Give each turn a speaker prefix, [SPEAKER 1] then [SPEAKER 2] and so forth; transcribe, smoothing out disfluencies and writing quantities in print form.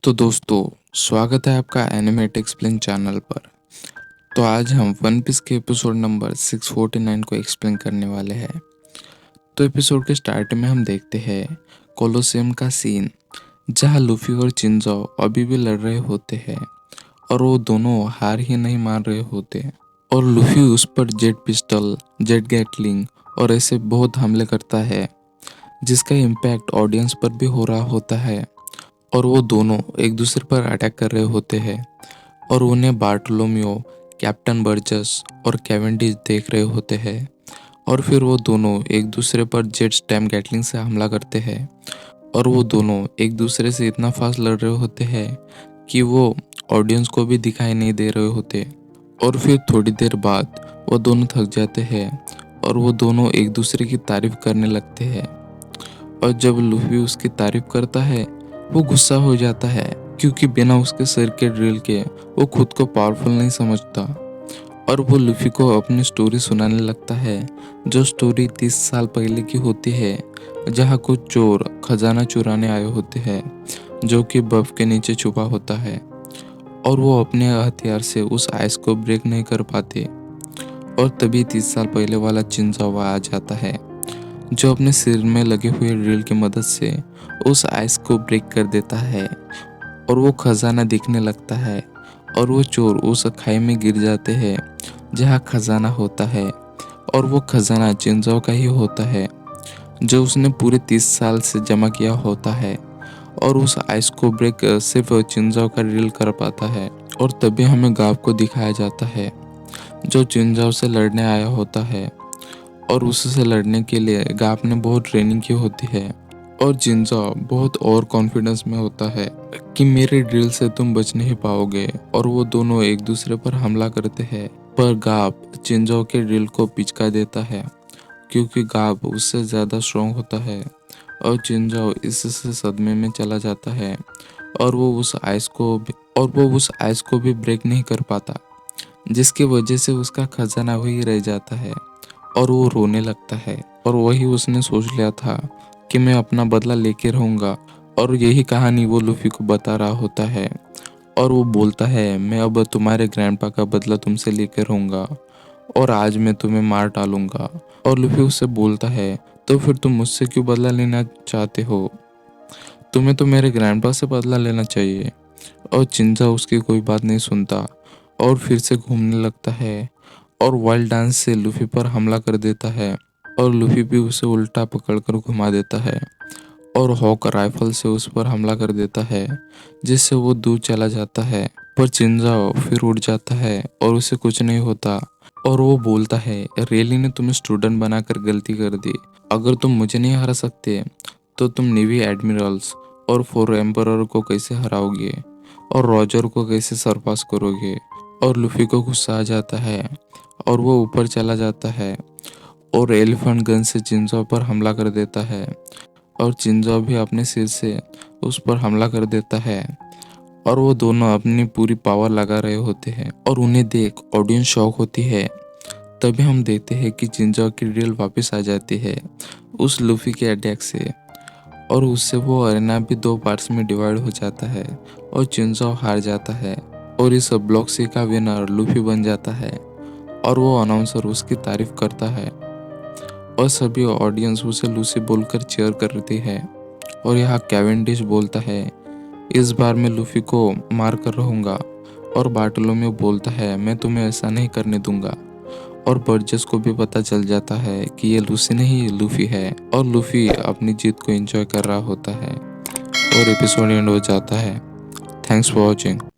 [SPEAKER 1] तो दोस्तों, स्वागत है आपका एनिमेट एक्सप्लेन चैनल पर। तो आज हम वन पीस के एपिसोड नंबर 649 को एक्सप्लेन करने वाले हैं। तो एपिसोड के स्टार्ट में हम देखते हैं कोलोसियम का सीन, जहां लूफी और चिंजो अभी भी लड़ रहे होते हैं और वो दोनों हार ही नहीं मान रहे होते। और लूफी उस पर जेट पिस्टल, जेट गैटलिंग और ऐसे बहुत हमले करता है, जिसका इम्पैक्ट ऑडियंस पर भी हो रहा होता है। और वो दोनों एक दूसरे पर अटैक कर रहे होते हैं और उन्हें बार्टोलोमियो, कैप्टन बर्जस और कैवेंडिश देख रहे होते हैं। और फिर वो दोनों एक दूसरे पर जेट स्टैम गैटलिंग से हमला करते हैं और वो दोनों एक दूसरे से इतना फास्ट लड़ रहे होते हैं कि वो ऑडियंस को भी दिखाई नहीं दे रहे होते। और फिर थोड़ी देर बाद वो दोनों थक जाते हैं और वो दोनों एक दूसरे की तारीफ करने लगते हैं। और जब लूफी उसकी तारीफ करता है, वो गुस्सा हो जाता है क्योंकि बिना उसके सिर के ड्रिल के वो खुद को पावरफुल नहीं समझता। और वो लूफी को अपनी स्टोरी सुनाने लगता है, जो स्टोरी 30 साल पहले की होती है, जहाँ कुछ चोर खजाना चुराने आए होते हैं, जो कि बर्फ के नीचे छुपा होता है। और वो अपने हथियार से उस आइस को ब्रेक नहीं कर पाते। और तभी 30 साल पहले वाला चिंजावा आ जाता है, जो अपने सिर में लगे हुए ड्रिल की मदद से उस आइस को ब्रेक कर देता है और वो खजाना दिखने लगता है। और वो चोर उस खाई में गिर जाते हैं जहाँ खजाना होता है। और वो खजाना चिंजाओ का ही होता है, जो उसने पूरे 30 साल से जमा किया होता है। और उस आइस को ब्रेक सिर्फ चिंजाओ का ड्रिल कर पाता है। और तभी हमें गाव को दिखाया जाता है, जो चिंजाओ से लड़ने आया होता है। और उससे लड़ने के लिए गाप ने बहुत ट्रेनिंग की होती है। और जिंजा बहुत और कॉन्फिडेंस में होता है कि मेरे ड्रिल से तुम बच नहीं पाओगे। और वो दोनों एक दूसरे पर हमला करते हैं, पर गाप जिंजो के ड्रिल को पिचका देता है क्योंकि गाप उससे ज़्यादा स्ट्रॉन्ग होता है। और जिंजो इससे सदमे में चला जाता है और वो उस आइस को भी ब्रेक नहीं कर पाता, जिसकी वजह से उसका खजाना वही रह जाता है। और वो रोने लगता है और वही उसने सोच लिया था कि मैं अपना बदला लेके रहूंगा। और यही कहानी वो लूफी को बता रहा होता है। और वो बोलता है, मैं अब तुम्हारे ग्रैंडपा का बदला तुमसे लेके रहूंगा और आज मैं तुम्हें मार डालूंगा। और लूफी उससे बोलता है, तो फिर तुम मुझसे क्यों बदला लेना चाहते हो? तुम्हें तो मेरे ग्रैंडपा से बदला लेना चाहिए। और चिंजा उसकी कोई बात नहीं सुनता और फिर से घूमने लगता है और वाइल्ड डांस से लूफी पर हमला कर देता है। और लूफी भी उसे उल्टा पकड़कर घुमा देता है और हॉक राइफल से उस पर हमला कर देता है, जिससे वो दूर चला जाता है। पर चिंजाओ फिर उड़ जाता है और उसे कुछ नहीं होता। और वो बोलता है, रेली ने तुम्हें स्टूडेंट बनाकर गलती कर दी। अगर तुम मुझे नहीं हरा सकते तो तुम नेवी एडमिरल्स और 4 एम्परर को कैसे हराओगे और रॉजर को कैसे सरपास करोगे? और लूफी को गुस्सा आ जाता है और वो ऊपर चला जाता है और एलिफेंट गन से चिंजो पर हमला कर देता है। और चिंजो भी अपने सिर से उस पर हमला कर देता है और वो दोनों अपनी पूरी पावर लगा रहे होते हैं और उन्हें देख ऑडियंस शॉक होती है। तभी हम देखते हैं कि चिंजो की ड्रिल वापस आ जाती है उस लूफी के अटैक से। और उससे वो अरेना भी 2 पार्ट्स में डिवाइड हो जाता है और चिंजो हार जाता है। और इस ब्लॉक सी का विनर लूफी बन जाता है और वो अनाउंसर उसकी तारीफ करता है और सभी ऑडियंस उसे लूसी बोलकर चीयर करती है। और यहाँ कैवेंडिश बोलता है, इस बार मैं लूफी को मार कर रहूंगा। और बार्टोलोमेओ बोलता है, मैं तुम्हें ऐसा नहीं करने दूंगा। और बर्जेस को भी पता चल जाता है कि ये लूसी नहीं लूफी है। और लूफी अपनी जीत को एंजॉय कर रहा होता है और एपिसोड एंड हो जाता है। Thanks for watching.